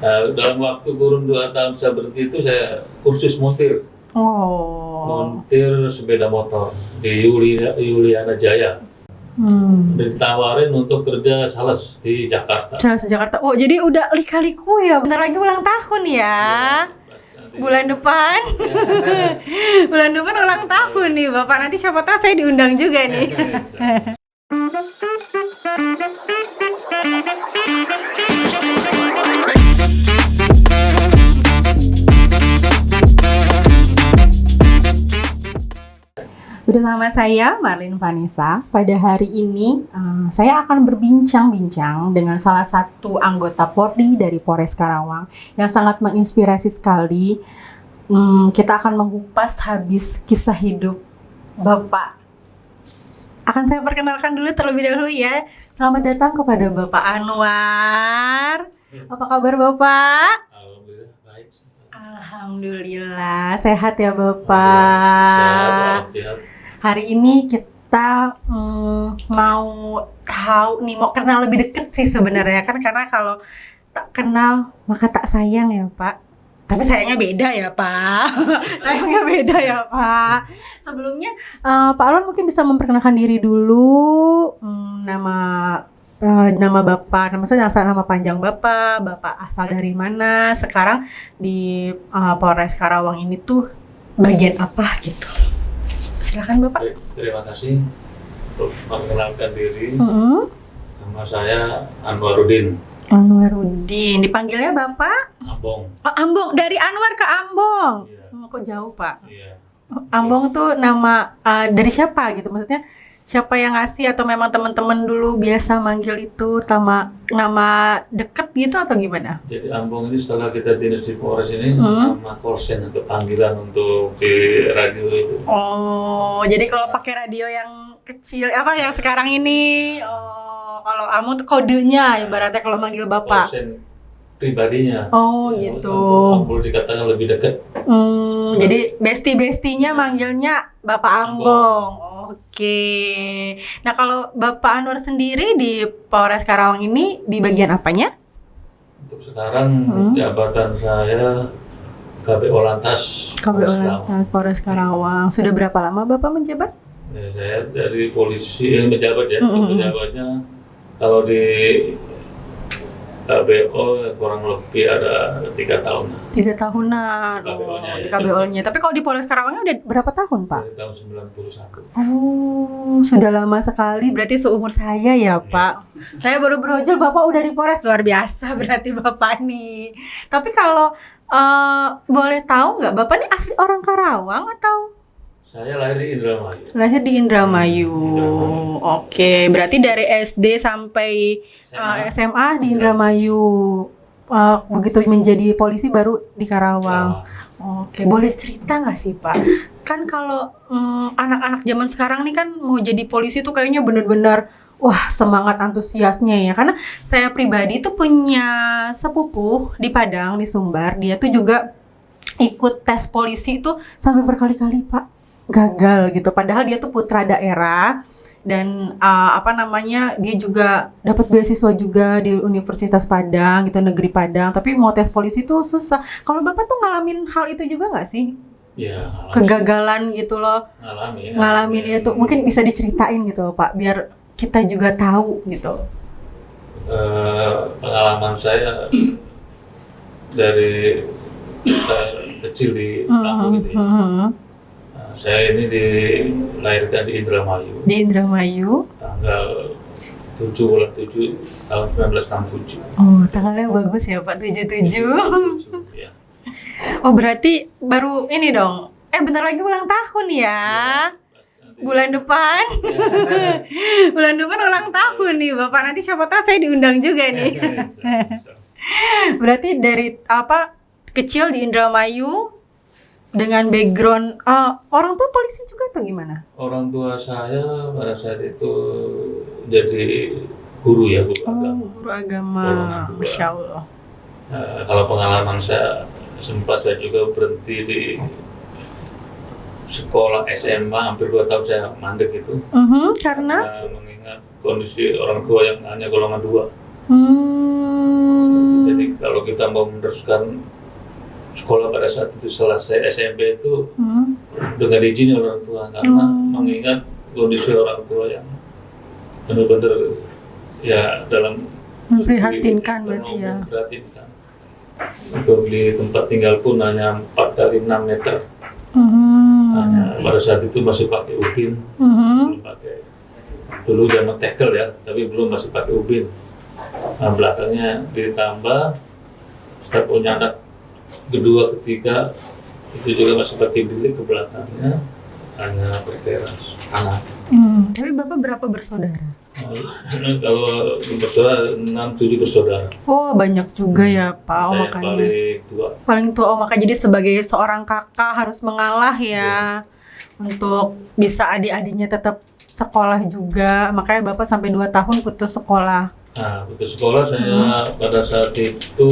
Dalam waktu kurun 2 tahun saya berhenti itu saya kursus montir. Montir sepeda motor di Yuliana Jaya. Ditawarin untuk kerja sales di Jakarta. Sales di Jakarta. Oh, jadi udah lika-liku ya. Bentar lagi ulang tahun ya. Bulan depan. Bulan depan ulang tahun nih, Bapak. Nanti siapa tahu saya diundang juga nih. Bersama saya Marlin Vanessa. Pada hari ini saya akan berbincang-bincang dengan salah satu anggota Polri dari Polres Karawang yang sangat menginspirasi sekali. Kita akan mengupas habis kisah hidup Bapak. Akan saya perkenalkan dulu terlebih dahulu ya. Selamat datang kepada Bapak Anwar. Apa kabar Bapak? Alhamdulillah baik. Alhamdulillah sehat ya Bapak. Sehat. Hari ini kita mau tahu nih, mau kenal lebih deket sih sebenarnya kan, karena kalau tak kenal maka tak sayang ya Pak. Tapi sayangnya beda ya Pak. Sayangnya beda ya Pak. Sebelumnya Pak Alwan mungkin bisa memperkenalkan diri dulu, nama Bapak, nama panjang Bapak asal dari mana, sekarang di Polres Karawang ini tuh bagian apa gitu. Silakan Bapak. Baik, terima kasih untuk memperkenalkan diri. Nama saya Anwaruddin. Anwaruddin, dipanggilnya Bapak? Ambong. Oh, Ambong, dari Anwar ke Ambong. Iya. Kok jauh Pak? Iya. Ambong tuh nama dari siapa gitu? Maksudnya siapa yang ngasih atau memang teman-teman dulu biasa manggil itu nama deket gitu atau gimana? Jadi Ambong ini setelah kita dinas di Polres ini nama kolsen atau panggilan untuk di radio itu. Oh, jadi kalau pakai radio yang kecil apa yang sekarang ini, kalau Ambong tuh kodenya ibaratnya kalau manggil Bapak. Kolsen pribadinya. Oh, Ya, gitu. Ambul dikatakan lebih dekat. Jadi besti-bestinya manggilnya Bapak Ambong. Oke. Nah, kalau Bapak Anwar sendiri di Polres Karawang ini di bagian apanya? Untuk sekarang jabatan saya KBO Lantas. KBO Lantas Polres Karawang. Sudah berapa lama Bapak menjabat? Ya, saya dari polisi yang menjabat ya. Menjabatnya kalau di KBO kurang lebih ada 3 tahun. 3 tahunan. KBO-nya, Di KBO-nya. Tapi kalau di Polres Karawangnya udah berapa tahun, Pak? Dari tahun 91. Oh, sudah lama sekali. Berarti seumur saya ya, Pak. Saya baru berojol, Bapak udah di Polres. Luar biasa berarti Bapak nih. Tapi kalau boleh tahu nggak, Bapak nih asli orang Karawang atau? Saya lahir di Indramayu. Lahir di Indramayu. Oke, berarti dari SD sampai SMA di Indramayu. Begitu menjadi polisi baru di Karawang. Oke, boleh cerita nggak sih Pak? Kan kalau anak-anak zaman sekarang nih kan mau jadi polisi tuh kayaknya benar-benar wah semangat antusiasnya ya. Karena saya pribadi tuh punya sepupu di Padang, di Sumbar. Dia tuh juga ikut tes polisi tuh sampai berkali-kali Pak. Gagal gitu, padahal dia tuh putra daerah dan dia juga dapat beasiswa juga di Universitas Padang gitu, negeri Padang, tapi mau tes polisi tuh susah. Kalau Bapak tuh ngalamin hal itu juga nggak sih? Ya, Kegagalan gitu loh. Ngalamin itu, mungkin bisa diceritain gitu loh, Pak, biar kita juga tahu gitu. Pengalaman saya dari kecil di kampung itu. Saya ini dilahirkan di Indramayu. Di Indramayu. Tanggal 7 bulan 7 tahun 1967. Oh, tanggalnya bagus ya Pak, 77. Ya. Oh, berarti baru ini dong. Bentar lagi ulang tahun ya. Bulan depan. Bulan depan ulang tahun nih Bapak. Nanti siapa tahu saya diundang juga nih. Berarti dari kecil di Indramayu dengan background orang tua polisi juga atau gimana? Orang tua saya pada saat itu jadi guru ya, guru agama. Guru agama, Masya Allah. Kalau pengalaman saya sempat saya juga berhenti di sekolah SMA, hampir 2 tahun saya mandek itu. Karena mengingat kondisi orang tua yang hanya golongan 2. Jadi kalau kita mau meneruskan sekolah pada saat itu selesai SMP itu dengan izin orang tua, karena mengingat kondisi orang tua yang benar-benar ya dalam memprihatinkan berarti ya. Memprihatinkan. Untuk di tempat tinggal pun hanya 4 kali 6 meter. Hanya pada saat itu masih pakai ubin, belum pakai. Dulu zaman tekel ya, tapi belum, masih pakai ubin. Nah, belakangnya ditambah setelah punya anak kedua, ketiga itu juga masih pakai bilik, ke belakangnya hanya berteras anak. Tapi Bapak berapa bersaudara? Kalau bersaudara 6-7 bersaudara. Oh, banyak juga ya Pak. Oh, Saya makanya paling tua. paling tua. Oh, makanya jadi sebagai seorang kakak harus mengalah ya, untuk bisa adik-adiknya tetap sekolah juga. Makanya Bapak sampai 2 tahun putus sekolah. Nah, putus sekolah saya pada saat itu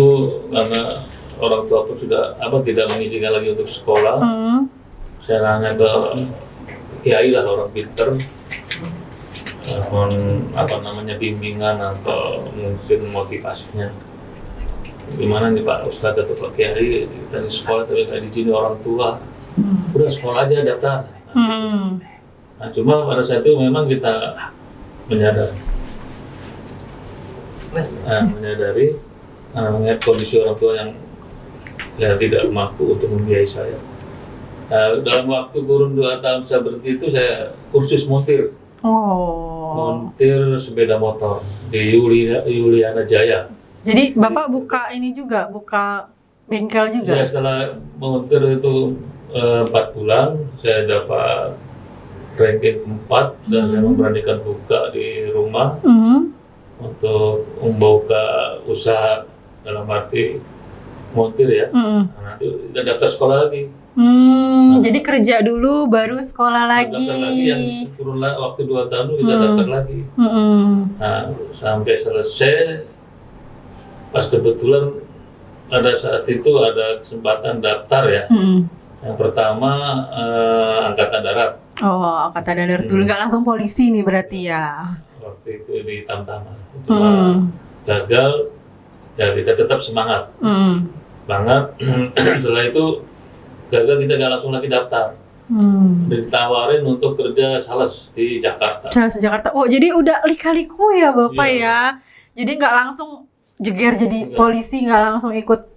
karena orang tua pun sudah tidak mengizinkan lagi untuk sekolah. Saya nanya ke kiai lah, orang pinter, bimbingan atau mungkin motivasinya. Gimana nih Pak Ustadz atau Pak Kiai, kita di sekolah tapi nggak diizini orang tua. Udah sekolah aja, daftar. Nah, cuma pada saat itu memang kita menyadari melihat kondisi orang tua yang ya tidak mampu untuk membiayai saya. Nah, dalam waktu kurun 2 tahun saya berhenti itu saya kursus montir. Montir sepeda motor di Yuliana Jaya. Jadi Bapak buka ini juga, buka bengkel juga? Ya, setelah montir itu 4 bulan saya dapat ranking 4 dan saya memberanikan buka di rumah untuk membuka usaha dalam arti montir ya. Nah, nanti kita daftar sekolah lagi. Jadi kerja dulu baru sekolah lagi. Daftar lagi yang kurun waktu 2 tahun kita daftar lagi. Nah, sampai selesai, pas kebetulan pada saat itu ada kesempatan daftar ya. Yang pertama Angkatan Darat. Oh, Angkatan Darat dulu, nggak langsung polisi nih berarti ya? Waktu itu di Tamtama. Gagal, ya kita tetap semangat. Semangat. Setelah itu gagal, kita nggak langsung lagi daftar. Ditawarin untuk kerja sales di Jakarta. Sales di Jakarta. Oh, jadi udah lika-liku ya Bapak ya? Jadi nggak langsung jeger jadi polisi, nggak langsung ikut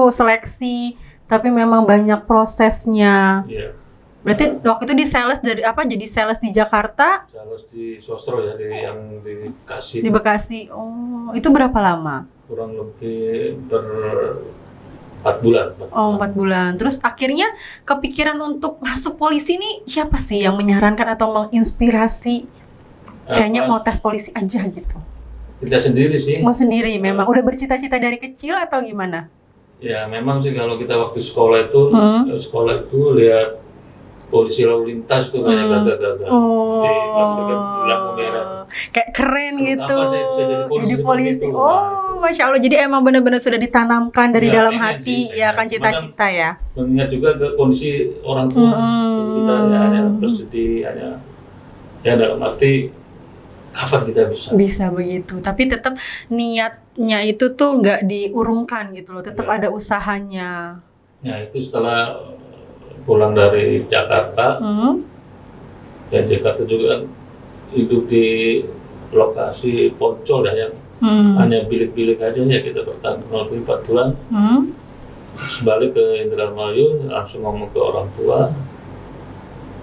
seleksi, tapi memang banyak prosesnya. Iya. Berarti waktu itu di sales dari apa? Jadi sales di Jakarta? Sales di Sosro ya, yang di Bekasi. Di Bekasi. Oh, itu berapa lama? Kurang lebih 4 bulan. 4 bulan. Terus akhirnya kepikiran untuk masuk polisi nih siapa sih yang menyarankan atau menginspirasi? Kayaknya mau tes polisi aja gitu. Kita sendiri sih. Mau sendiri memang. Udah bercita-cita dari kecil atau gimana? Ya memang sih kalau kita waktu sekolah itu lihat polisi lalu lintas itu banyak gagah-gagah. Di lampu merah. Kayak keren gitu. Apa saya bisa jadi polisi? Masya Allah. Jadi emang benar-benar sudah ditanamkan dari dalam hati ya kan cita-cita ya. Mengingat juga ke kondisi orang tua. Kita hanya bersedih, hanya dalam arti kapan kita bisa begitu. Tapi tetap niatnya itu tuh nggak diurungkan gitu loh. Tetap ada usahanya. Ya itu setelah pulang dari Jakarta, dan Jakarta juga kan hidup di lokasi Poncol ya, yang hanya bilik-bilik aja ya, kita bertahan kurang lebih 4 bulan. Terus balik ke Indramayu, langsung ngomong ke orang tua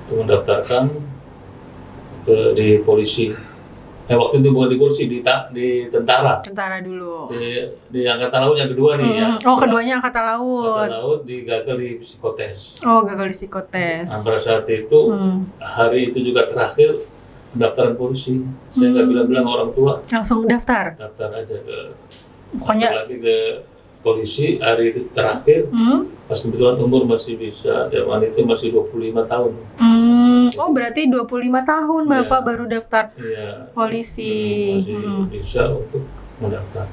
untuk mendaftarkan di polisi. Waktu itu bukan di polisi, di tentara. Tentara dulu. Di Angkatan Laut yang kedua nih ya. Keduanya Angkatan Laut. Angkatan Laut gagal di psikotes. Gagal di psikotes. Nah, pada saat itu, hari itu juga terakhir pendaftaran polisi. Saya nggak bilang-bilang orang tua. Langsung daftar? Daftar aja Pokoknya lagi ke polisi, hari itu terakhir. Pas kebetulan umur masih bisa, zaman itu masih 25 tahun. Berarti 25 tahun Bapak baru daftar polisi. Masih bisa untuk mendaftar.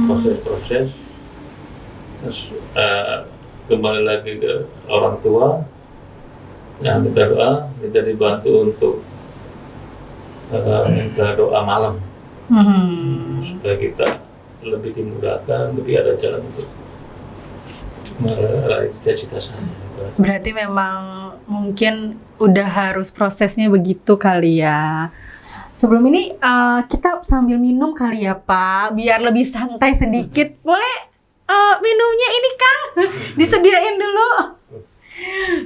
Proses-proses. Terus kembali lagi ke orang tua. Ya, minta doa, minta dibantu untuk minta doa malam. Supaya kita lebih dimudahkan, lebih ada jalan untuk meraih cita-cita saya. Itu aja. Berarti memang mungkin udah harus prosesnya begitu kali ya. Sebelum ini kita sambil minum kali ya Pak, biar lebih santai sedikit. Boleh minumnya ini Kang, disediain dulu.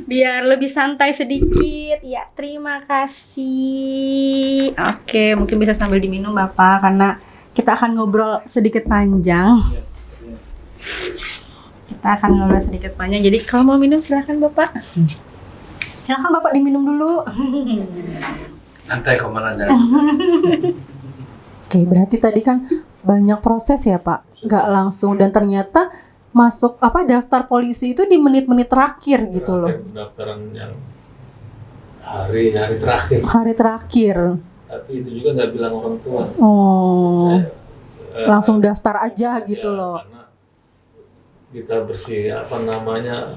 Biar lebih santai sedikit. Ya, terima kasih. Oke, mungkin bisa sambil diminum Bapak, karena kita akan ngobrol sedikit panjang. Jadi kalau mau minum silakan Bapak. Silakan Bapak diminum dulu. Santai komandannya. Oke, berarti tadi kan banyak proses ya Pak, nggak langsung, dan ternyata masuk daftar polisi itu di menit-menit terakhir gitu loh. Pendaftaran yang hari terakhir. Hari terakhir. Tapi itu juga nggak bilang orang tua. Oh, langsung daftar aja gitu loh. Karena kita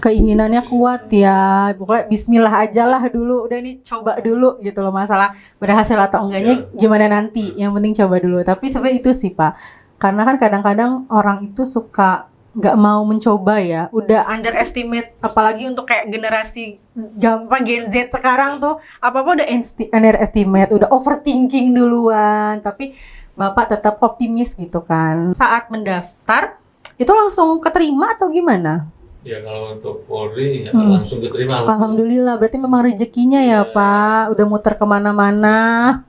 keinginannya kuat ya, pokoknya Bismillah aja lah dulu, udah nih coba dulu gitu loh, masalah berhasil atau enggaknya gimana nanti, yang penting coba dulu. Tapi sebenarnya itu sih Pak, karena kan kadang-kadang orang itu suka nggak mau mencoba ya, udah underestimate, apalagi untuk kayak generasi Gen Z sekarang tuh apa-apa udah underestimate, udah overthinking duluan. Tapi Bapak tetap optimis gitu kan. Saat mendaftar itu langsung keterima atau gimana? Ya kalau untuk Polri langsung keterima. Alhamdulillah, berarti memang rezekinya ya Pak, udah muter kemana-mana,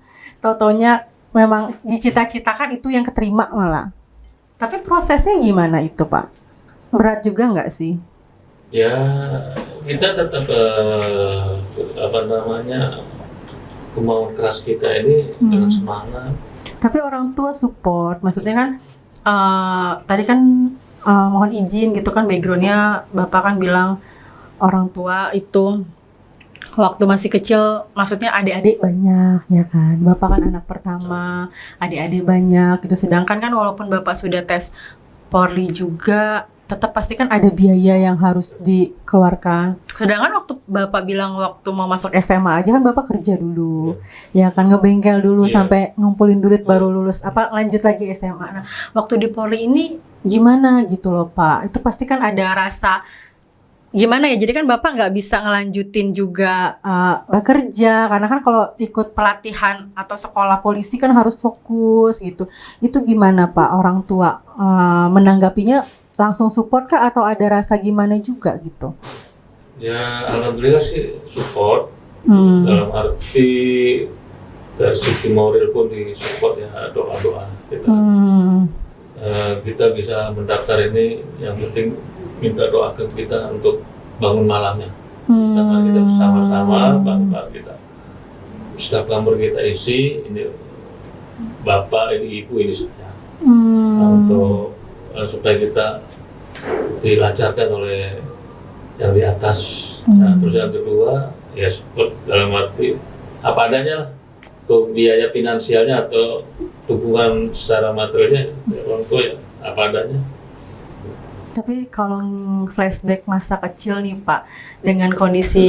tau-taunya memang dicita-citakan itu yang keterima malah. Tapi prosesnya gimana itu Pak? Berat juga nggak sih? Ya kita tetap kemauan keras kita ini dengan semangat. Tapi orang tua support, maksudnya kan tadi kan mohon izin gitu kan, backgroundnya Bapak kan bilang orang tua itu waktu masih kecil, maksudnya adik-adik banyak ya kan, Bapak kan anak pertama, adik-adik banyak gitu. Sedangkan kan walaupun Bapak sudah tes Polri juga, tetap pasti kan ada biaya yang harus dikeluarkan. Sedangkan waktu Bapak bilang waktu mau masuk SMA aja kan Bapak kerja dulu, ya kan, ngebengkel dulu sampai ngumpulin duit baru lulus, lanjut lagi SMA. Nah, waktu di Polri ini gimana gitu loh Pak? Itu pasti kan ada rasa gimana ya, jadi kan Bapak nggak bisa ngelanjutin juga bekerja, karena kan kalau ikut pelatihan atau sekolah polisi kan harus fokus gitu. Itu gimana Pak, orang tua menanggapinya langsung support kah atau ada rasa gimana juga gitu? Ya alhamdulillah sih support, dalam arti dari segi moral pun di support ya, doa-doa kita. Kita bisa mendaftar ini, yang penting minta doakan kita untuk bangun malamnya. Kita bersama-sama bangun kita. Setiap kamar kita isi, ini bapak, ini ibu, ini saya. Untuk supaya kita dilancarkan oleh yang di atas. Nah, terus yang kedua ya support dalam arti apa adanya lah, untuk biaya finansialnya atau dukungan secara materialnya ya, orang tua ya apa adanya. Tapi kalau flashback masa kecil nih Pak, dengan kondisi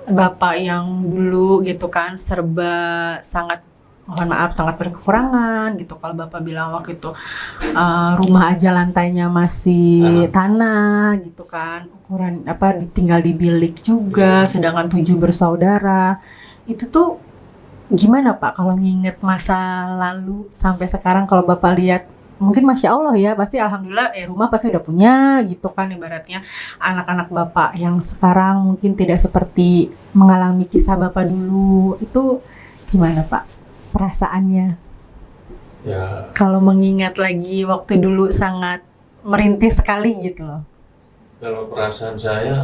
Bapak yang dulu gitu kan, serba sangat, mohon maaf, sangat berkekurangan gitu. Kalau Bapak bilang waktu itu rumah aja lantainya masih tanah gitu kan, ukuran tinggal di bilik juga, sedangkan 7 bersaudara. Itu tuh gimana Pak kalau nginget masa lalu sampai sekarang? Kalau Bapak lihat, mungkin Masya Allah ya, pasti Alhamdulillah rumah pasti udah punya gitu kan, ibaratnya anak-anak Bapak yang sekarang mungkin tidak seperti mengalami kisah Bapak dulu. Itu gimana Pak perasaannya? Ya, kalau mengingat lagi waktu dulu sangat merintis sekali gitu loh. kalau perasaan saya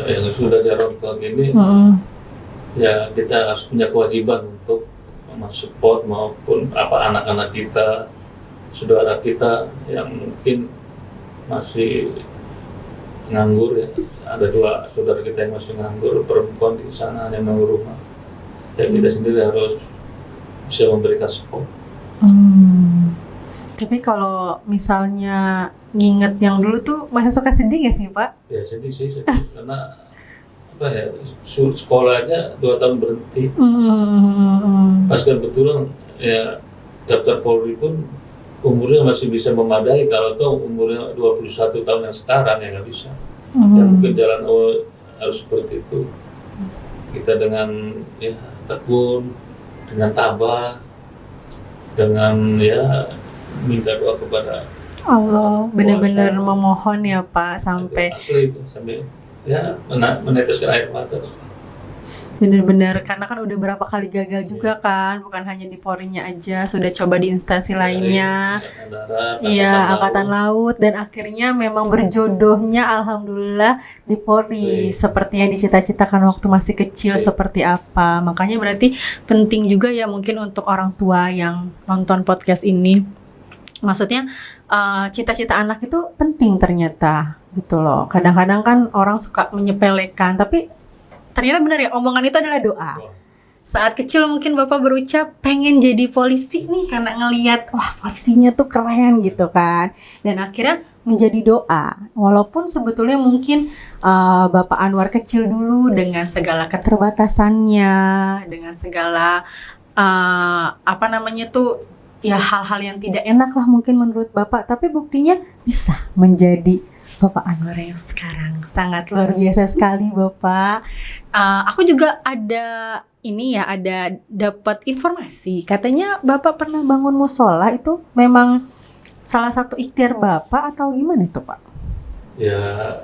yang sudah jarang tahun ini, ya kita harus punya kewajiban untuk mensupport maupun anak-anak kita, saudara kita yang mungkin masih nganggur ya. Ada 2 saudara kita yang masih nganggur, perempuan di sana yang nunggu rumah. Ya kita sendiri harus bisa memberikan support. Tapi kalau misalnya nginget yang dulu tuh masih suka sedih nggak sih Pak? Ya sedih karena sekolah aja 2 tahun berhenti. Pas kebetulan ya daftar Polri pun umurnya masih bisa memadai. Kalau tahu umurnya 21 tahun yang sekarang ya nggak bisa. Ya mungkin jalan awal harus seperti itu. Kita dengan ya tekun, dengan tabah, dengan ya minta doa kepada Allah, benar-benar Kuasa. memohon ya Pak sampai asli itu, sampai ya meneteskan air mata. benar-benar, karena kan udah berapa kali gagal juga kan, bukan hanya di Polri-nya aja, sudah coba di instansi lainnya. Angkatan Darat, Iya, Angkatan Laut, dan akhirnya memang berjodohnya alhamdulillah di Polri, Baik. seperti yang dicita-citakan waktu masih kecil Baik. seperti apa. Makanya berarti penting juga ya mungkin untuk orang tua yang nonton podcast ini. Maksudnya cita-cita anak itu penting ternyata gitu loh. Kadang-kadang kan orang suka menyepelekan, tapi ternyata benar ya, omongan itu adalah doa. Wah, Saat kecil mungkin Bapak berucap pengen jadi polisi nih karena ngelihat wah polisinya tuh keren gitu kan. Dan akhirnya menjadi doa. Walaupun sebetulnya mungkin Bapak Anwar kecil dulu dengan segala keterbatasannya, dengan segala apa namanya tuh ya hal-hal yang tidak enak lah mungkin menurut Bapak, tapi buktinya bisa menjadi Bapak Anwar yang sekarang. Sangat luar biasa sekali Bapak. Aku juga ada ini ya, ada dapat informasi katanya Bapak pernah bangun musola, itu memang salah satu ikhtiar Bapak atau gimana itu Pak? ya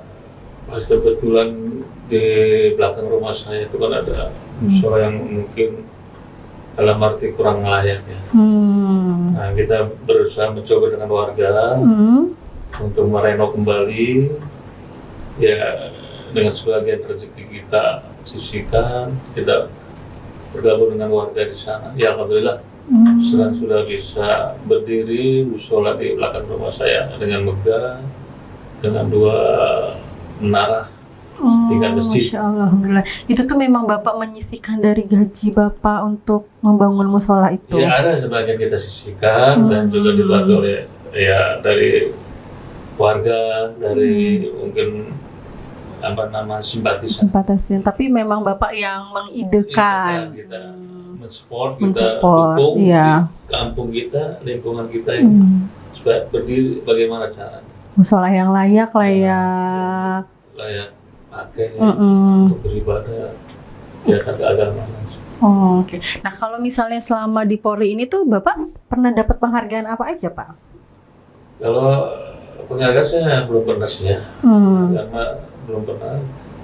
pas kebetulan di belakang rumah saya itu kan ada musola yang mungkin dalam arti kurang layak ya. Nah, kita berusaha mencoba dengan warga untuk merenov kembali ya, dengan sebagian rezeki kita sisihkan, kita bergabung dengan warga di sana. Ya alhamdulillah sekarang sudah bisa berdiri musola di belakang rumah saya dengan megah, dengan 2 menara tingkat masjid. Masya Allah, alhamdulillah. Itu tuh memang Bapak menyisihkan dari gaji Bapak untuk membangun musola itu? Ya ada sebagian kita sisihkan dan juga dibantu oleh ya dari warga, dari mungkin apa nama simpatisan. Tapi memang Bapak yang mengidekan. Kita mensupport, kita Mensupport, dukung iya. di kampung kita, lingkungan kita ini supaya berdiri bagaimana cara Musola yang layak lah ya. layak pakai untuk beribadah di atas keagamaan. Oh, oke. Nah kalau misalnya selama di Polri ini tuh Bapak pernah dapat penghargaan apa aja Pak? Kalau penghargaan saya belum pernah sih ya, karena belum pernah.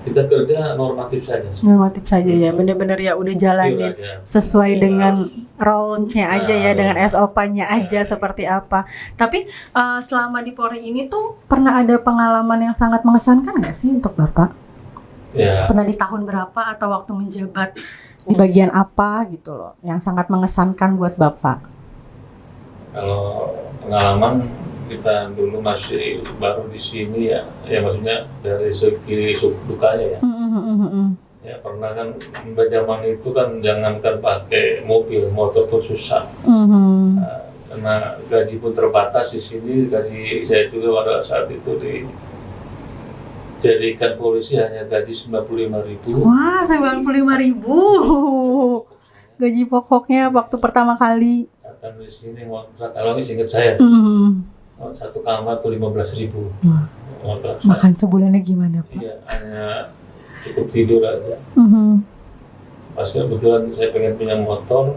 Kita kerja normatif saja. Normatif saja ya, benar-benar ya udah jalanin sesuai dengan role-nya aja ya, dengan SOP-nya aja seperti apa. Tapi selama di Polri ini tuh pernah ada pengalaman yang sangat mengesankan nggak sih untuk Bapak? Ya, Pernah di tahun berapa atau waktu menjabat di bagian apa gitu loh, yang sangat mengesankan buat Bapak? kalau pengalaman kita dulu masih baru di sini ya, ya maksudnya dari segi dukanya ya. Ya pernah kan zaman itu kan jangankan pakai mobil, motor pun susah. Nah, karena gaji pun terbatas di sini, gaji saya juga pada saat itu dijadikan polisi hanya gaji 95.000. Wah, 95.000 gaji pokoknya waktu pertama kali. Datang di sini ngontrak, kalau ini ingat saya, satu kamar tuh 15.000. Ngontrak. Makan sebulannya gimana Pak? Iya, hanya cukup tidur aja. Pas kebetulan saya pengen punya motor,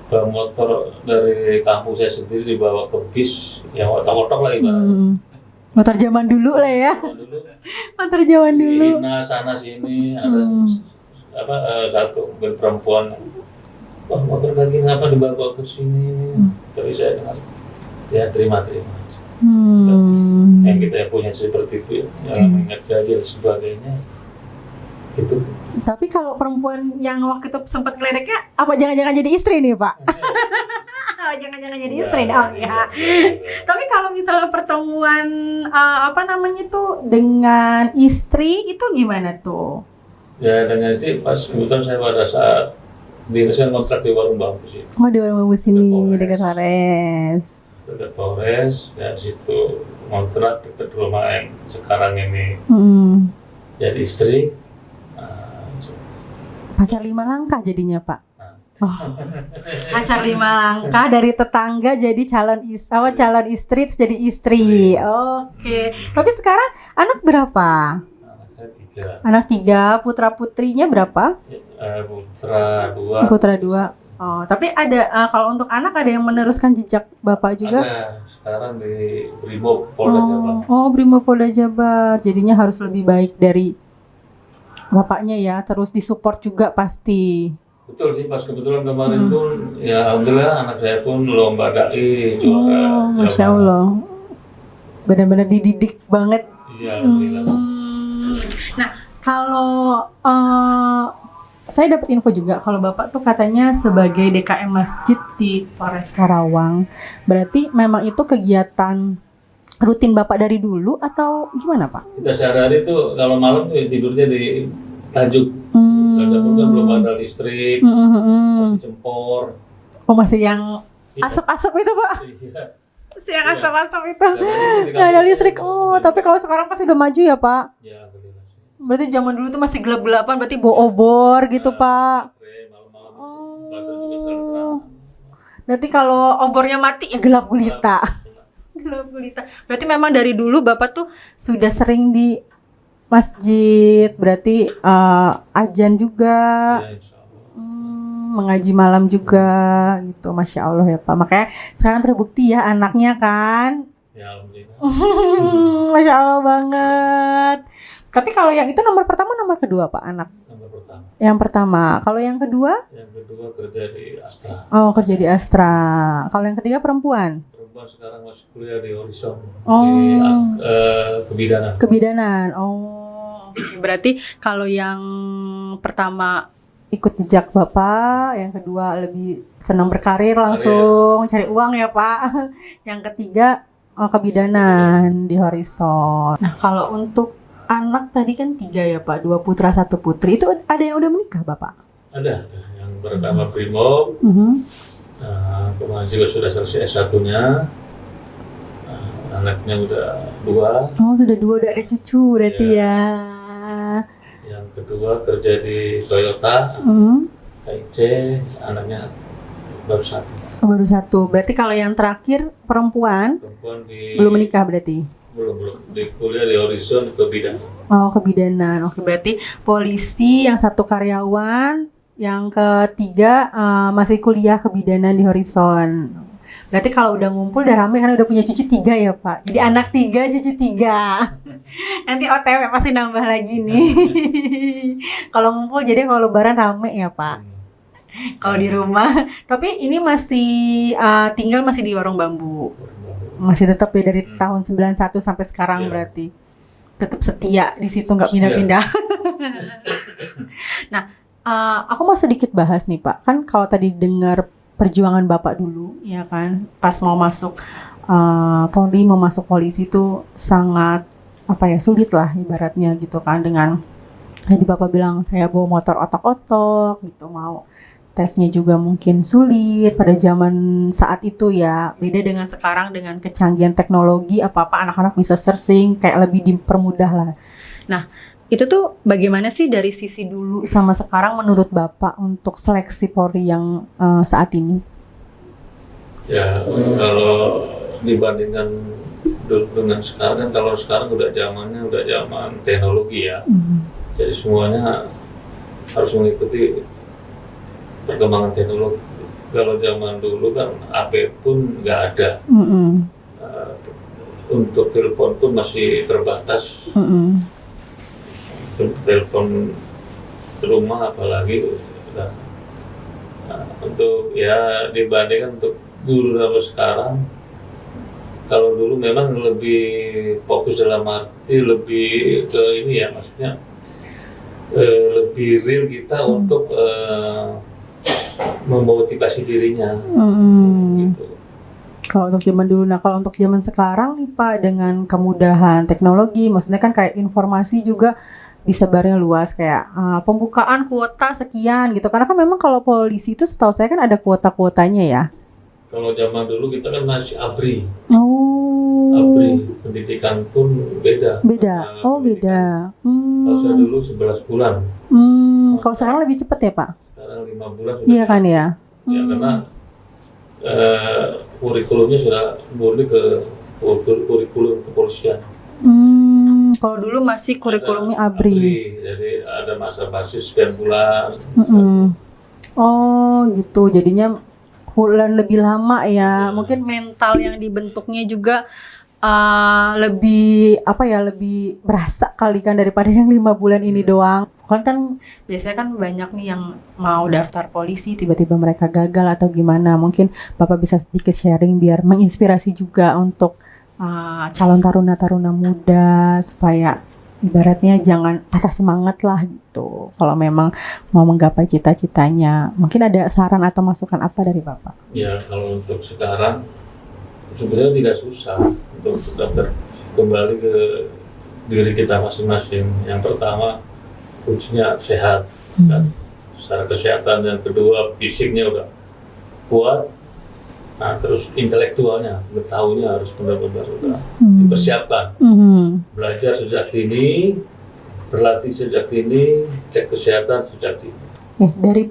bawa motor dari kampung saya sendiri dibawa ke bis yang otak-otak lah ibaratnya. Motor zaman dulu lah ya. Dulu Motor zaman dulu. Ina sana sini ada satu mobil perempuan. Wah, motor kayak gini apa dibawa ke sini? Tapi saya dengar ya terima. Yang kita punya seperti itu ya, yang mengingat gaji dan sebagainya itu. Tapi kalau perempuan yang waktu itu sempat ngeledeknya, apa jangan-jangan jadi istri nih Pak? Jangan-jangan jadi istri nih? Oh enggak. Tapi kalau misalnya pertemuan apa namanya tuh dengan istri itu gimana tuh? Ya dengan istri pas kebetulan saya pada saat saya kontrak di warung bambu sih. Oh di warung bambu sini Polres. dekat Polres. Dekat Polres, dan situ kontrak dekat rumah yang sekarang ini jadi istri. Pacar 5 langkah jadinya Pak. Nah, Pacar 5 langkah dari tetangga jadi calon istri terus jadi istri. Oke. Tapi sekarang anak berapa? Anaknya 3. Anak 3, putra putrinya berapa? Putra 2. Putra 2. Oh, tapi ada kalau untuk anak ada yang meneruskan jejak Bapak juga? Ada sekarang di Brimob Polda Jabar. Oh, Brimob Polda Jabar. Jadinya harus lebih baik dari bapaknya ya, terus disupport juga pasti. Betul sih, pas kebetulan kemarin pun ya alhamdulillah anak saya pun lomba dai juara. Masya Allah. Benar-benar dididik banget. Iya, alhamdulillah. Nah, kalau saya dapat info juga kalau Bapak tuh katanya sebagai DKM Masjid di Polres Karawang. Berarti memang itu kegiatan rutin Bapak dari dulu atau gimana, Pak? Kita sehari-hari tuh kalau malam tuh tidurnya di Tajuk. Tajuk kan belum ada listrik, masih cempor. Oh, masih yang asap-asap itu, Pak? Iya. Masih yang asap-asap itu. Karena Nggak ada listrik. Oh, tapi kalau sekarang pasti udah maju ya, Pak? Ya, alhamdulillah. Berarti zaman dulu tuh masih gelap-gelapan, berarti bawa obor gitu, Pak. Malam-malam Berarti kalau obornya mati ya gelap gulita. Gelap gulita. Berarti memang dari dulu Bapak tuh sudah sering di masjid, berarti azan juga, Ya, insya Allah. mengaji malam juga gitu. Masya Allah ya Pak. Makanya sekarang terbukti ya anaknya kan. Ya, alhamdulillah. Masya Allah banget. Tapi kalau yang itu nomor pertama, nomor kedua Pak anak? Nomor pertama. Yang pertama. Kalau yang kedua? Yang kedua kerja di Astra. Oh, kerja di Astra. Kalau yang ketiga perempuan? Perempuan sekarang masih kuliah di Horizon Oh. di Kebidanan. Kebidanan. Oh, oke. Berarti kalau yang pertama ikut jejak Bapak, yang kedua lebih senang berkarir langsung cari uang ya Pak. Yang ketiga kebidanan di Horizon. Nah, kalau untuk anak tadi kan 3 ya Pak, 2 putra 1 putri. Itu ada yang udah menikah Bapak? Ada. Yang pertama Brimob. Kemarin juga sudah selesai S1-nya. Anaknya udah 2. Oh, sudah 2, udah ada cucu berarti ya. Yang kedua kerja di Toyota, KIC, anaknya baru 1. Oh, baru 1. Berarti kalau yang terakhir perempuan belum menikah berarti? Belum di kuliah di Horizon Kebidanan. Oh, kebidanan. Oke, berarti polisi yang 1 karyawan, yang ketiga masih kuliah kebidanan di Horizon. Berarti kalau udah ngumpul udah rame kan, udah punya cucu 3 ya Pak. Jadi anak 3, cucu 3. Nanti OTW pasti nambah lagi nih. Kalau ngumpul jadi kalau lebaran rame ya Pak. Kalau di rumah. Tapi ini masih tinggal masih di Warung Bambu. Masih tetap ya dari tahun 91 sampai sekarang berarti. Tetap setia di situ, nggak pindah-pindah. Nah, aku mau sedikit bahas nih Pak. Kan kalau tadi dengar perjuangan Bapak dulu, ya kan, pas mau masuk Polri, mau masuk polisi itu sangat sulit lah ibaratnya gitu kan. Dengan tadi Bapak bilang saya bawa motor otok-otok gitu, mau tesnya juga mungkin sulit pada zaman saat itu ya. Beda dengan sekarang dengan kecanggihan teknologi, apa-apa anak-anak bisa searching, kayak lebih dipermudah lah. Nah, itu tuh bagaimana sih dari sisi dulu sama sekarang menurut Bapak untuk seleksi Polri yang saat ini? Ya, kalau dibandingkan dulu dengan sekarang kan, kalau sekarang udah zaman teknologi ya. Jadi semuanya harus mengikuti perkembangan teknologi. Kalau zaman dulu kan AP pun nggak ada. Untuk telepon pun masih terbatas. Telepon rumah apalagi. Untuk ya dibandingkan untuk dulu sama sekarang, kalau dulu memang lebih fokus dalam arti lebih ke ini ya, maksudnya lebih real kita untuk memotivasi dirinya. Gitu. Kalau untuk zaman dulu, nah kalau untuk zaman sekarang nih Pak, dengan kemudahan teknologi, maksudnya kan kayak informasi juga disebarnya luas, kayak pembukaan kuota sekian gitu. Karena kan memang kalau polisi itu setahu saya kan ada kuota-kuotanya ya. Kalau zaman dulu kita kan masih ABRI. Oh. ABRI, pendidikan pun beda. Beda. Oh, beda. Kalau saya dulu 11 bulan. Kalau sekarang lebih cepat ya Pak? Sekarang 5 5 bulan sudah. Iya kan ya? Ya karena kurikulumnya sudah murni ke kurikulum kepolisian. Kalau dulu masih kurikulumnya ABRI. Jadi ada masa basis sekian bulan. Oh gitu, jadinya bulan lebih lama ya. Mungkin mental yang dibentuknya juga lebih lebih berasa kali kan daripada yang 5 bulan ini doang. Kan biasanya kan banyak nih yang mau daftar polisi tiba-tiba mereka gagal atau gimana. Mungkin Bapak bisa sedikit sharing biar menginspirasi juga untuk calon taruna-taruna muda supaya ibaratnya jangan patah semangat lah gitu. Kalau memang mau menggapai cita-citanya, mungkin ada saran atau masukan apa dari Bapak? Ya kalau untuk sekarang sebenarnya tidak susah untuk daftar kembali ke diri kita masing-masing. Yang pertama kuncinya sehat kan, secara kesehatan. Yang kedua fisiknya udah kuat. Nah, terus intelektualnya, pengetahuannya harus benar-benar udah dipersiapkan. Belajar sejak dini, berlatih sejak dini, cek kesehatan sejak dini. Dari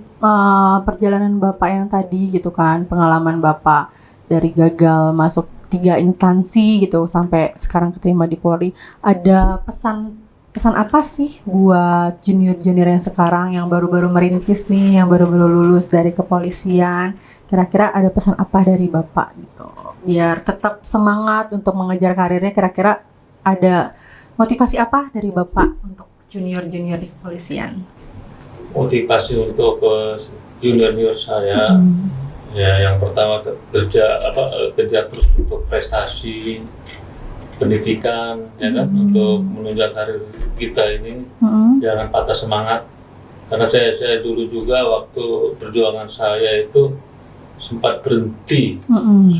perjalanan Bapak yang tadi gitu kan, pengalaman Bapak dari gagal masuk 3 instansi gitu sampai sekarang keterima di Polri, ada pesan apa sih buat junior-junior yang sekarang yang baru-baru merintis nih, yang baru-baru lulus dari kepolisian? Kira-kira ada pesan apa dari Bapak gitu biar tetap semangat untuk mengejar karirnya? Kira-kira ada motivasi apa dari Bapak untuk junior-junior di kepolisian? Motivasi untuk junior-junior saya, ya yang pertama kerja terus untuk prestasi pendidikan, ya kan, untuk menunjang karir kita ini. Jangan patah semangat, karena saya dulu juga waktu perjuangan saya itu sempat berhenti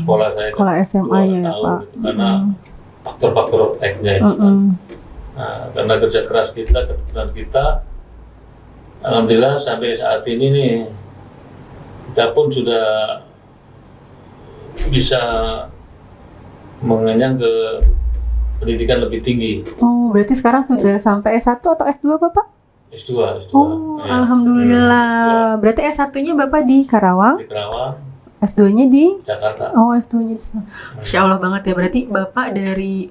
sekolah saya sekolah SMA ya Pak, gitu, karena faktor-faktor X-nya itu kan. Nah, karena kerja keras kita, ketekunan kita, alhamdulillah sampai saat ini nih kita pun sudah bisa mengenyang ke pendidikan lebih tinggi. Oh, berarti sekarang sudah sampai S1 atau S2 Bapak? S2. Oh, ya. Alhamdulillah. Berarti S1-nya Bapak di Karawang? Di Karawang. S2-nya di Jakarta. Oh, S2-nya di sana. Masya Allah banget ya. Berarti Bapak dari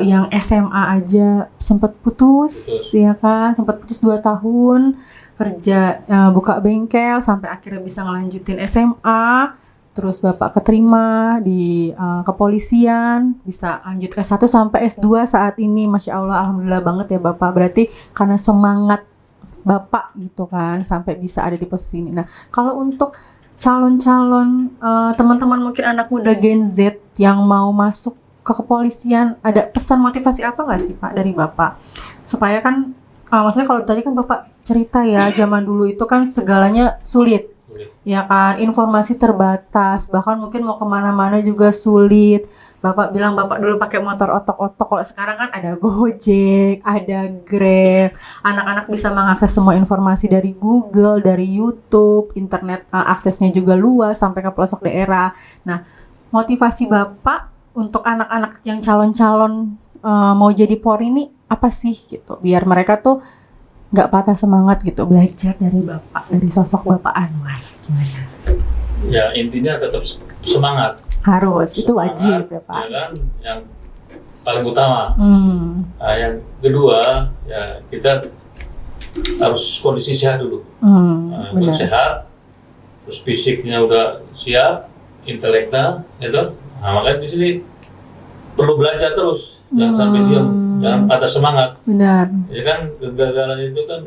yang SMA aja sempat putus, ya kan? Sempat putus 2 tahun, kerja buka bengkel sampai akhirnya bisa ngelanjutin SMA. Terus Bapak keterima di kepolisian, bisa lanjut S1 sampai S2 saat ini. Masya Allah, alhamdulillah banget ya Bapak. Berarti karena semangat Bapak gitu kan, sampai bisa ada di posisi ini. Nah, kalau untuk calon-calon teman-teman mungkin anak muda Gen Z yang mau masuk ke kepolisian, ada pesan motivasi apa nggak sih Pak dari Bapak? Supaya kan, maksudnya kalau tadi kan Bapak cerita ya, zaman dulu itu kan segalanya sulit. Ya kan, informasi terbatas, bahkan mungkin mau kemana-mana juga sulit. Bapak bilang Bapak dulu pakai motor otok-otok, kalau sekarang kan ada Gojek, ada Grab. Anak-anak bisa mengakses semua informasi dari Google, dari YouTube, internet aksesnya juga luas sampai ke pelosok daerah. Nah, motivasi Bapak untuk anak-anak yang calon-calon mau jadi Polri ini apa sih gitu, biar mereka tuh nggak patah semangat gitu belajar dari Bapak, dari sosok Bapak Anwar, gimana? Ya intinya tetap semangat. Harus, itu Semangat, wajib ya Pak. Ya kan, yang paling utama. Nah, yang kedua ya kita harus kondisi sehat dulu. Nah, Benar. sehat, terus fisiknya udah siap, inteleknya itu. Nah, makanya di sini perlu belajar terus, jangan sampai diam, jangan patah semangat. Benar. Ya kan, kegagalan itu kan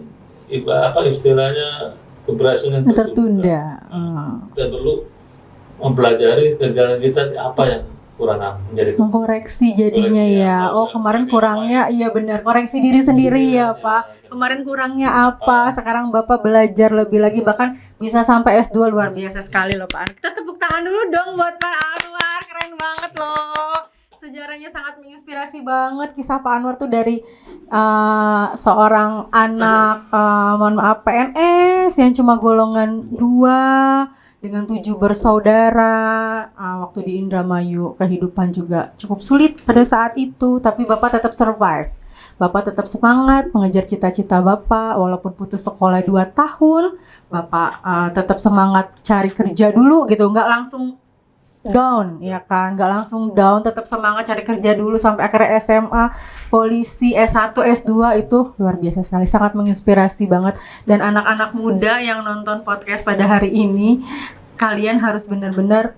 istilahnya keberhasilan Tertunda. Kita perlu mempelajari kegagalan kita apa yang kurang menjadi Mengkoreksi jadinya ya. Oh, kemarin kurangnya, iya benar. Koreksi diri sendiri ya Pak. Kemarin kurangnya apa? Sekarang Bapak belajar lebih lagi, bahkan bisa sampai S2, luar biasa sekali loh Pak. Kita tepuk tangan dulu dong buat Pak Anwar. Keren banget loh. sejarahnya sangat menginspirasi banget. Kisah Pak Anwar tuh dari seorang anak mohon maaf PNS yang cuma golongan 2 dengan 7 bersaudara. Waktu di Indramayu kehidupan juga cukup sulit pada saat itu, tapi Bapak tetap survive. Bapak tetap semangat mengejar cita-cita Bapak, walaupun putus sekolah 2 tahun, Bapak tetap semangat cari kerja dulu gitu, nggak langsung down, ya kan, nggak langsung down, tetap semangat cari kerja dulu sampai akhirnya SMA, polisi, S1, S2, itu luar biasa sekali, sangat menginspirasi banget. Dan anak-anak muda yang nonton podcast pada hari ini, kalian harus benar-benar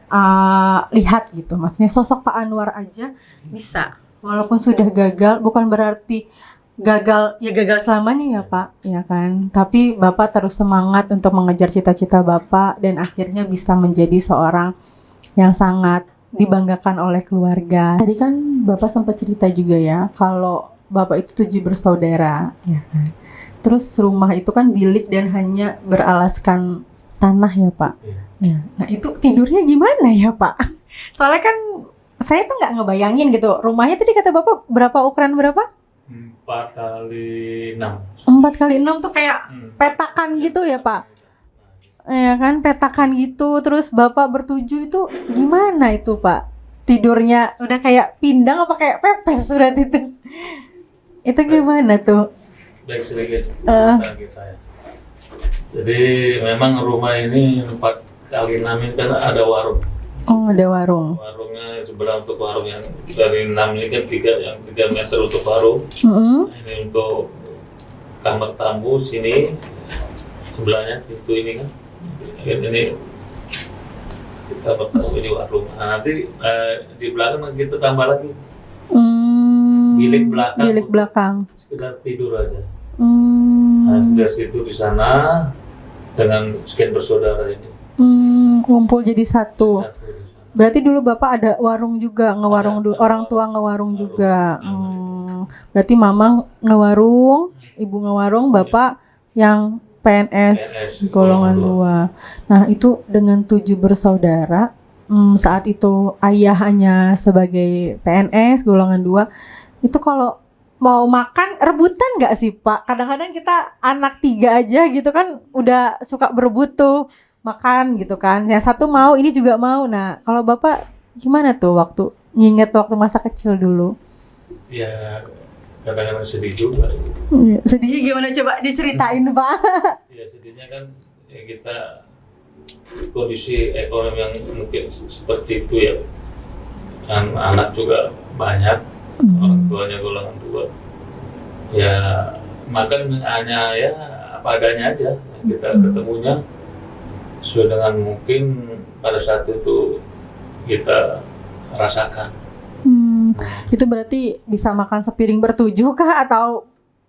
lihat gitu, maksudnya sosok Pak Anwar aja bisa. Walaupun sudah gagal, bukan berarti gagal selamanya ya Pak, ya kan. Tapi Bapak terus semangat untuk mengejar cita-cita Bapak dan akhirnya bisa menjadi seorang yang sangat dibanggakan oleh keluarga. Tadi kan Bapak sempat cerita juga ya, kalau Bapak itu 7 bersaudara, ya kan. Terus rumah itu kan bilik dan hanya beralaskan tanah ya Pak. Ya. Nah itu tidurnya gimana ya Pak? Soalnya kan saya tuh nggak ngebayangin gitu. Rumahnya tadi kata Bapak berapa, ukuran berapa? 4x6. 4x6 tuh kayak petakan gitu ya Pak? Ya kan, petakan gitu. Terus Bapak bertujuh itu gimana itu Pak? Tidurnya udah kayak pindang apa kayak pepes surat itu? Itu gimana tuh? Baik sedikit cerita kita ya. Jadi memang rumah ini 4x6 ini kan ada warung. Oh, ada warung. Warungnya sebelah untuk warung yang dari 6 ini kan 3 meter untuk warung. Ini untuk kamar tamu sini sebelahnya itu ini kan. Ini kamar tamu, ini warung. Nah, nanti di belakang kita tambah lagi. Bilik belakang. Sekedar tidur aja. Nah, dari situ di sana dengan sekian bersaudara ini. Kumpul jadi satu. Berarti dulu Bapak ada warung juga, ngewarung dulu, orang tua ngewarung juga. Berarti Mama ngewarung, Ibu ngewarung, Bapak yang PNS golongan 2. Nah, itu dengan 7 bersaudara. Saat itu ayah hanya sebagai PNS golongan 2. Itu kalau mau makan rebutan nggak sih Pak? Kadang-kadang kita anak 3 aja gitu kan udah suka berebut tuh makan gitu kan. Yang satu mau, ini juga mau. Nah, kalau Bapak gimana tuh waktu nginget waktu masa kecil dulu? Ya, kadang-kadang sedih juga. Sedihnya gimana coba diceritain Pak? Ya sedihnya kan ya kita kondisi ekonomi yang mungkin seperti itu ya. Dan anak juga banyak, orang tuanya golongan 2. Ya makan hanya ya apa adanya aja. Kita ketemunya sesuai dengan mungkin pada saat itu kita rasakan. Itu berarti bisa makan sepiring bertujuh kah atau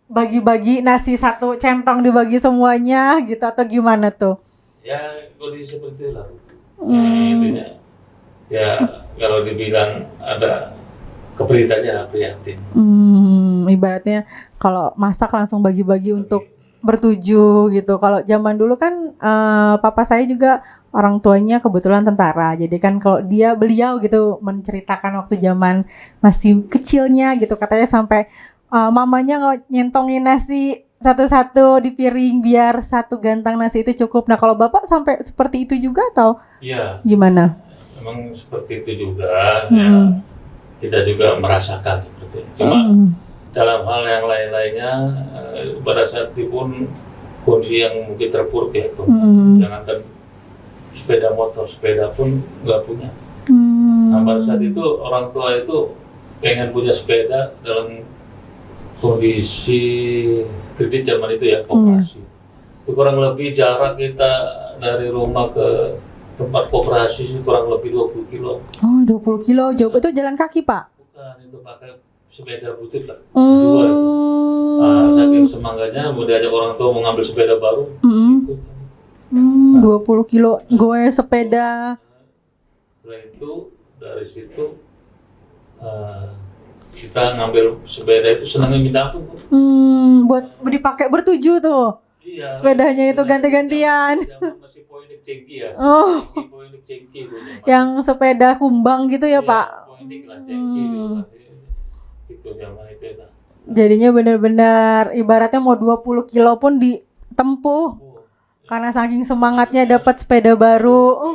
bagi-bagi nasi satu centong dibagi semuanya gitu atau gimana tuh? Ya kondisi seperti itu lah. Intinya ya kalau dibilang ada keprihatinan prihatin. Ibaratnya kalau masak langsung bagi-bagi untuk bertujuh gitu. Kalau zaman dulu kan papa saya juga orang tuanya kebetulan tentara. Jadi kan kalau beliau gitu menceritakan waktu zaman masih kecilnya gitu, katanya sampai mamanya nyentongin nasi satu-satu di piring biar satu gantang nasi itu cukup. Nah, kalau Bapak sampai seperti itu juga atau gimana? Memang seperti itu juga ya. Kita juga merasakan seperti itu. Cuma dalam hal yang lain-lainnya pada saat itu pun kondisi yang mungkin terpuruk ya, jangankan sepeda motor, sepeda pun nggak punya. Nah, pada saat itu orang tua itu pengen punya sepeda dalam kondisi kredit zaman itu ya, koperasi. Itu kurang lebih jarak kita dari rumah ke tempat koperasi kurang lebih 20 kilo. Oh, 20 kilo jauh. Itu jalan kaki Pak? Bukan, itu pakai sepeda butut lah. Dua itu. Saking semangatnya mau diajak orang tua mau ngambil sepeda baru. 20 kilo gue sepeda. Setelah itu dari situ kita ngambil sepeda itu senangnya minta ampun. Buat dipakai bertujuh tuh. Iya. Sepedanya itu ganti-gantian. Masih poinik cengki ya. Poinik cengki. Yang sepeda kumbang gitu ya Pak. ini kelas cengki itu zaman itu lah. Jadinya benar-benar ibaratnya mau 20 kilo pun ditempuh karena saking semangatnya dapat sepeda baru.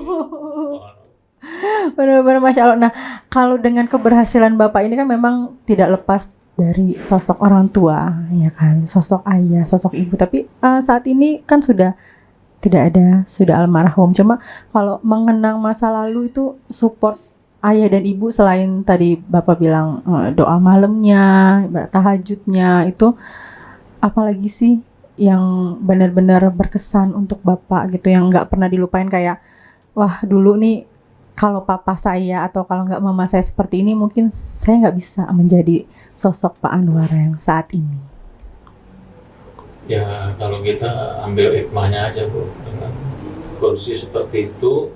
Benar-benar Masya Allah. Nah, kalau dengan keberhasilan Bapak ini kan memang tidak lepas dari sosok orang tua, ya kan, sosok ayah, sosok ibu. Tapi saat ini kan sudah tidak ada, sudah almarhum. Cuma kalau mengenang masa lalu itu support ayah dan ibu selain tadi Bapak bilang doa malamnya, tahajudnya itu, apalagi sih yang benar-benar berkesan untuk Bapak gitu, yang nggak pernah dilupain kayak wah dulu nih kalau papa saya atau kalau nggak mama saya seperti ini mungkin saya nggak bisa menjadi sosok Pak Anwar yang saat ini. Ya kalau kita ambil hikmahnya aja Bu, dengan kondisi seperti itu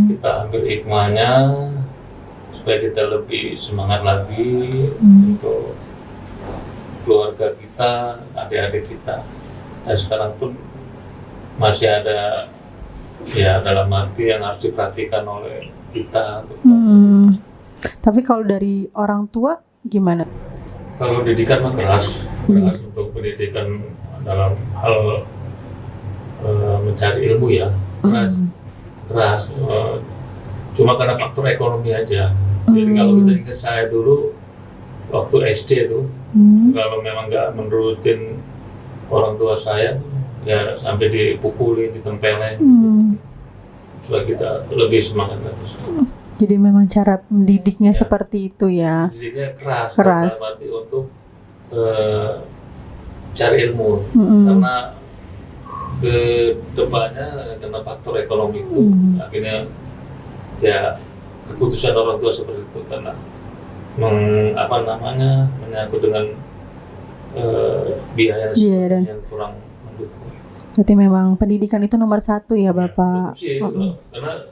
kita ambil hikmahnya supaya kita lebih semangat lagi untuk keluarga kita, adik-adik kita. Dan sekarang pun masih ada ya dalam arti yang harus diperhatikan oleh kita. Tapi kalau dari orang tua gimana? Kalau didikan mah keras untuk pendidikan dalam hal mencari ilmu ya keras. Cuma karena faktor ekonomi aja. Jadi kalau kita ingat saya dulu waktu SD tuh, kalau memang nggak menurutin orang tua saya, ya sampai dipukulin, ditempelin, supaya kita lebih semangat lagi. Jadi memang cara mendidiknya seperti itu ya. Didiknya keras. Untuk cari ilmu, karena ke depannya karena faktor ekonomi itu akhirnya ya keputusan orang tua seperti itu karena menyangkut dengan biaya yang kurang. Berarti memang pendidikan itu nomor satu ya Bapak. Sih, karena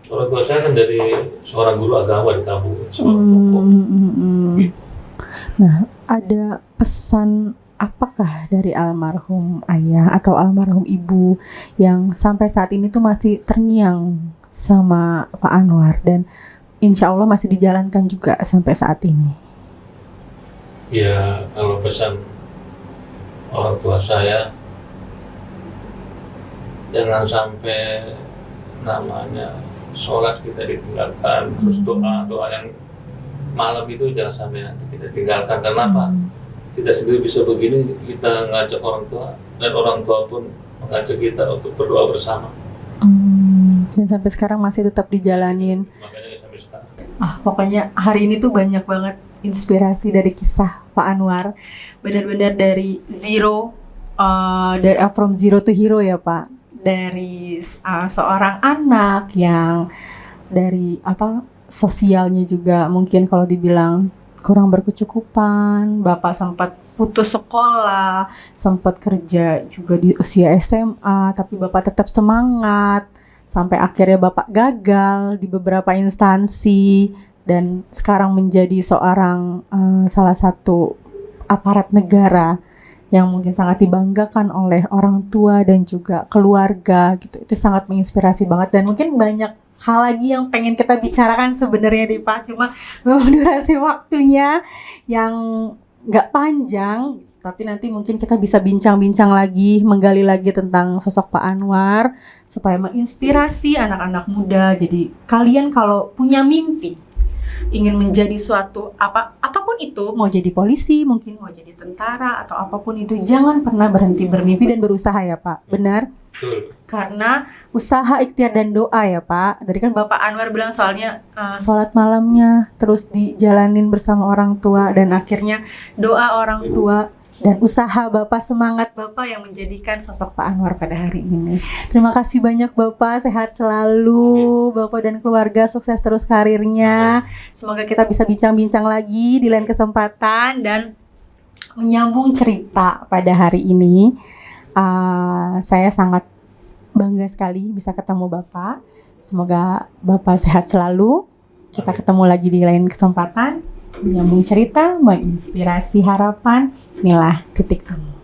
orang tua saya kan dari seorang guru agama di kampung. Nah, ada pesan apakah dari almarhum ayah atau almarhum ibu yang sampai saat ini tuh masih terngiang sama Pak Anwar dan insya Allah masih dijalankan juga sampai saat ini? Ya, kalau pesan orang tua saya, jangan sampai namanya sholat kita ditinggalkan, terus doa yang malam itu jangan sampai nanti kita tinggalkan. Karena apa? Kita sendiri bisa begini, kita ngajak orang tua dan orang tua pun mengajak kita untuk berdoa bersama. Dan sampai sekarang masih tetap dijalanin. Makanya sampai sekarang. Pokoknya hari ini tuh banyak banget inspirasi dari kisah Pak Anwar. Benar-benar dari from zero to hero ya Pak. Dari seorang anak yang dari sosialnya juga mungkin kalau dibilang kurang berkecukupan, Bapak sempat putus sekolah, sempat kerja juga di usia SMA, tapi Bapak tetap semangat sampai akhirnya Bapak gagal di beberapa instansi dan sekarang menjadi seorang salah satu aparat negara yang mungkin sangat dibanggakan oleh orang tua dan juga keluarga gitu. Itu sangat menginspirasi banget dan mungkin banyak hal lagi yang pengen kita bicarakan sebenarnya nih Pak, cuma memang durasi waktunya yang nggak panjang, tapi nanti mungkin kita bisa bincang-bincang lagi, menggali lagi tentang sosok Pak Anwar supaya menginspirasi anak-anak muda. Jadi kalian kalau punya mimpi ingin menjadi suatu apapun itu, mau jadi polisi, mungkin mau jadi tentara atau apapun itu, jangan pernah berhenti bermimpi dan berusaha ya Pak. Benar? Karena usaha, ikhtiar dan doa ya Pak. Tadi kan Bapak Anwar bilang soalnya sholat malamnya terus dijalanin bersama orang tua dan akhirnya doa orang tua dan usaha Bapak, semangat Bapak yang menjadikan sosok Pak Anwar pada hari ini. Terima kasih banyak Bapak, sehat selalu Bapak dan keluarga, sukses terus karirnya. Semoga kita bisa bincang-bincang lagi di lain kesempatan dan menyambung cerita pada hari ini. Saya sangat bangga sekali bisa ketemu Bapak. Semoga Bapak sehat selalu. Kita ketemu lagi di lain kesempatan. Menyambung cerita, menginspirasi harapan. Inilah Titik Temu.